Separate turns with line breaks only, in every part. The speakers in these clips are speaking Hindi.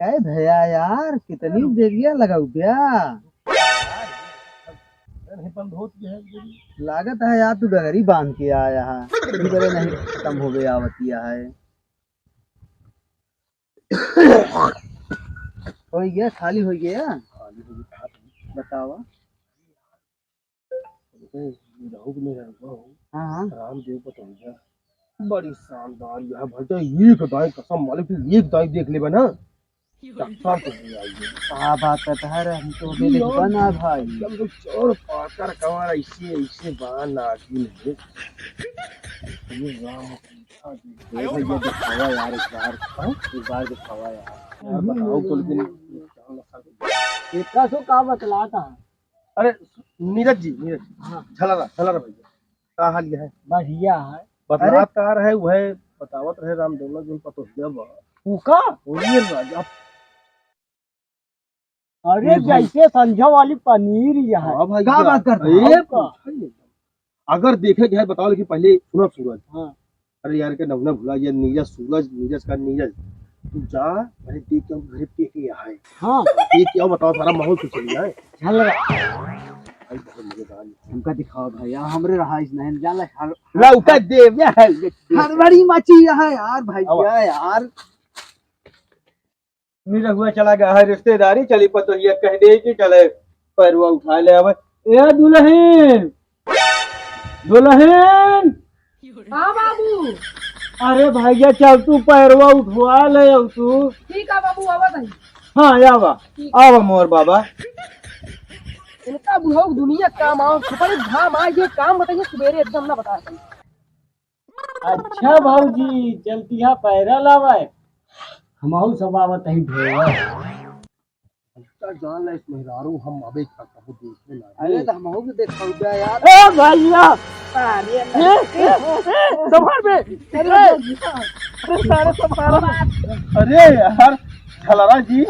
अरे भैया यार कितनी देरिया लगाऊ क्या।
नहीं बंद होती है।
लागत है यार तू डगरी बांध के आया है। इतनी बड़े नहीं खत्म हो गया आवतिया है। हो गया खाली हो गया। बताओ। हाँ हाँ।
रामदेव पतंगा बड़ी शानदार यह भैया एक दाई कसम मालिक तू एक दाई देख ले ना टक्कर तो नहीं आई है।
क्या बात करता है रे, हम तो मेरे बना भाई।
एकदम तो चोर पाकर कमार ऐसे ऐसे बान नागिन है। ये राम
ये भैया दिखावा यार एक बार। हाँ? एक बार दिखावा यार।
यार बताओ तो लेकिन
इतना सो का बतलाता।
अरे नीरज जी नीरज झलरा भैया का हाल यह है
बढ़िया है।
बतलात कार है वह बतावत रहे रामदेवला जी पतो जब
फूका।
वही राजा
अरे जैसे संझा वाली पनीर यह है।
हाँ भाई
क्या बात करता
ये
है?
अगर देखे गया है बताओ लेकिन पहले सुनो सूरज
हाँ।
अरे यार के नवना भुला ये नीरज सूरज नीरज का नीरज तू जा अरे देख के घर पे के है
हाँ।
देख के आओ बताओ सारा माहौल तो चल जाए
चल रहा
भाई बहुत मजेदार है।
हमका दिखाओ भैया हमरे रहाइश नहीं जान
लौका दे है
हड़बड़ी मची है यार भैया यार।
मेरा हुआ चला गया है रिश्तेदारी चली पतो ये कह दे कि चले पैरवा उठा ले अब ए दुल्हन दुल्हन।
हाँ बाबू।
अरे भैया चल तू पैरवा उठवा ले अब तू।
ठीक है बाबू आवत है।
हाँ आवा आवा मोर बाबा।
इनका बुढ़ऊ दुनिया काम आओ सुपर धाम आ ये काम बताइए सवेरे एकदम ना बता पाई।
अच्छा भाऊजी चलती है पैरा लावा हमाऊ सब आवत है ढेर।
अच्छा जान ले इस मेहरारू हम अबे का कहू देखने ना
अरे तो हम भी देखो क्या यार।
ए भैया
संभाल बे। अरे सारे संभाल।
अरे यार झलरा जी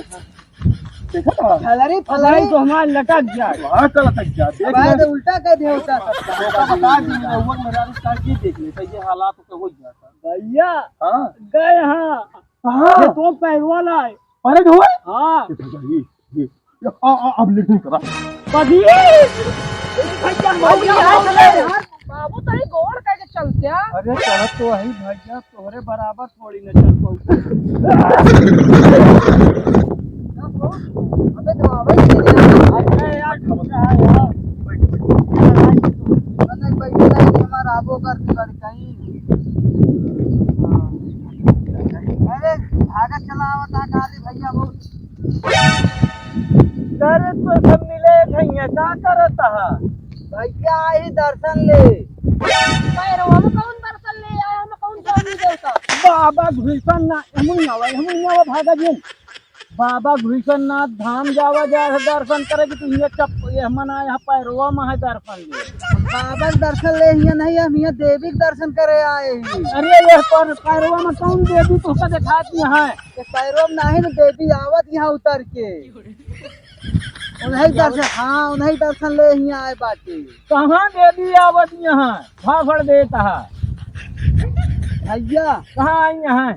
देखा था
फलरी
फलाई तो हमारा लटक जाए।
वहाँ कल तक जा देख
भाई
ले
तो उल्टा कर दे होता
बता दी वो मेहरारू का जी देख ले तो ये हालात तो हो जाता
भैया
हाँ
गए हाँ
हाँ
तो पैरवा लाए।
अरे ढोए
हाँ
ये अब लेकिन करा
पदी
बाबू तेरी गोड़ कह के चलते आ।
अरे चलत तो वही भैया तोहरे बराबर थोड़ी न चल पाऊ।
अबे तो आवे नहीं
अरे यार ठोका है यार।
नहीं बैठे नहीं हमारा आबो कर दी गाड़ी कहीं। अरे भागा चला आवता गाली भैया वो।
अरे तो सब मिले भैया का करता है
भैया आई दर्शन ले।
पैरवा में कौन दर्शन ले आया हम कौन जानी देवता।
बाबा घुसन ना हम भागा जी बाबा घुसननाथ धाम जावा जाए है दर्शन करे कि तू ये चप ये मना यहाँ पैरवा में है दर्शन ले।
बाबा के दर्शन ले हिया नहीं हम यहाँ देवी के दर्शन करे आए हैं।
अरे ये पर पैरवा में कौन देवी तो का दिखाती है।
ये पैरों में नहीं ना देवी आवत यहाँ उतर के। उन्हीं दर्शन हाँ उन्हीं दर्शन ले यहाँ आए बाटे।
कहाँ देवी आवत यहाँ भाफड़ देता है
भैया
कहाँ आई यहाँ।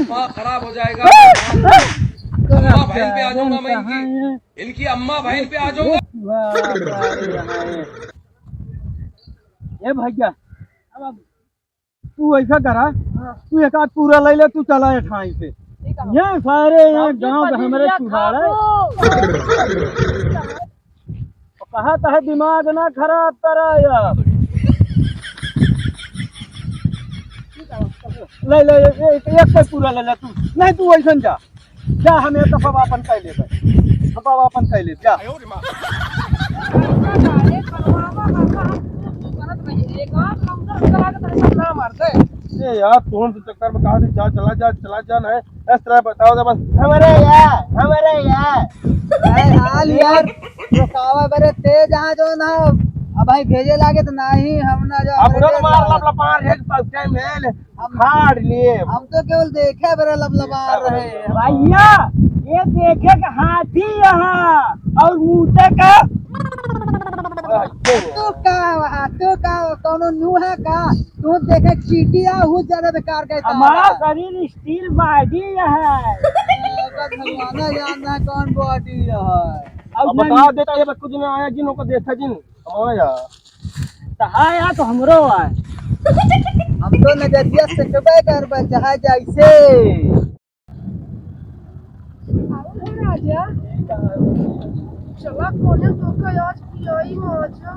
अम्मा खराब हो जाएगा। अम्मा बहन पे आ जाऊंगा मैं इनकी अम्मा बहन पे आ जाऊंगा।
ये भैया अब तू ऐसा करा तू एक आध पूरा ले ले तू चला है ठाई पे ये सारे यहाँ गांव के हमारे चुहाड़े कहा था दिमाग ना खराब करा यार। ले ले एक पे पूरा ले ले तू नहीं तू ऐसा जा हम एक दफा वापन कह ले हम वापन कह ले जा।
ये यार तोड़ के चक्कर में कहा जा चला जा ना इस तरह बताओ तो बस
हमारे यार जो कावा बरे तेज आ जो ना अब भाई भेजे लागे तो नहीं हम ना जो
अब रंग मार लपलपार एक पक्के मेल हम फाड़ लिए
हम तो केवल देखे बरे लबलबा रहे हैं।
भैया ये देखे कि हाथी यहाँ और मूते का
तू का कौनो न्यू है का तू देखे चीटी हो ज्यादा बेकार का
हमारा शरीर स्टील बॉडी है।
भगवान जानना है कौन बॉडी है।
अब बता देता ये कुछ नहीं आया जिन को देखा जिन आया
तहाया तो हमरो है।
हम तो नजरिया से कबे कर चाहे जैसे
राजा चला कोने तो का आज पियाई मजा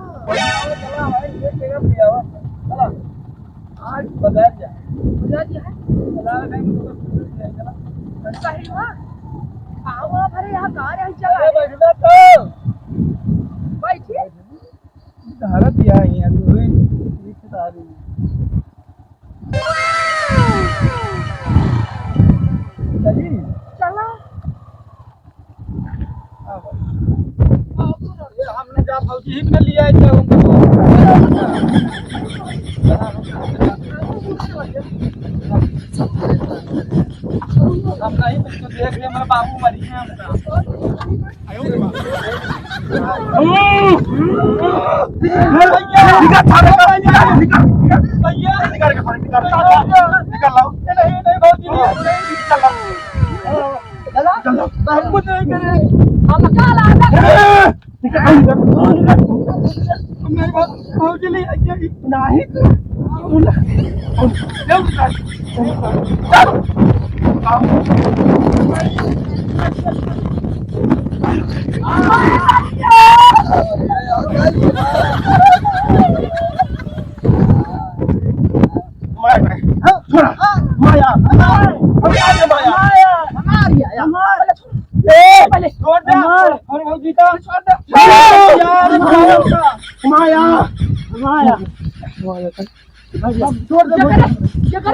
आज बदल जा
मजा दिया है
चला नहीं
सही हुआ आओ भरे यहाँ कार है चला
बैठना तो
बैठिए
धारा दिया है यार तू एक तारी चली
चला
हमने जा फौजी ही ने लिया है उनको हम नहीं तो देख ले मेरा बाबू मरी है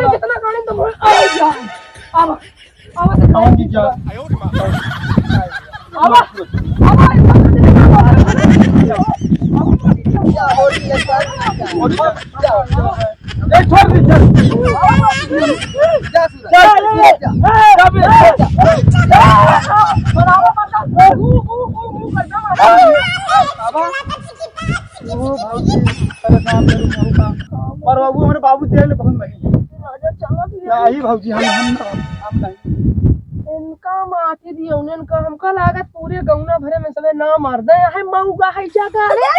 जितना गाड़ी तुम
पर बाबू हमारे बाबू तेल बहुत महंगी यही भौजी हम नहीं
इनका माथे दिया उन्हें इनका हमका लागत पूरे गौना भरे में समय ना मार दे है मऊगा है जगह रे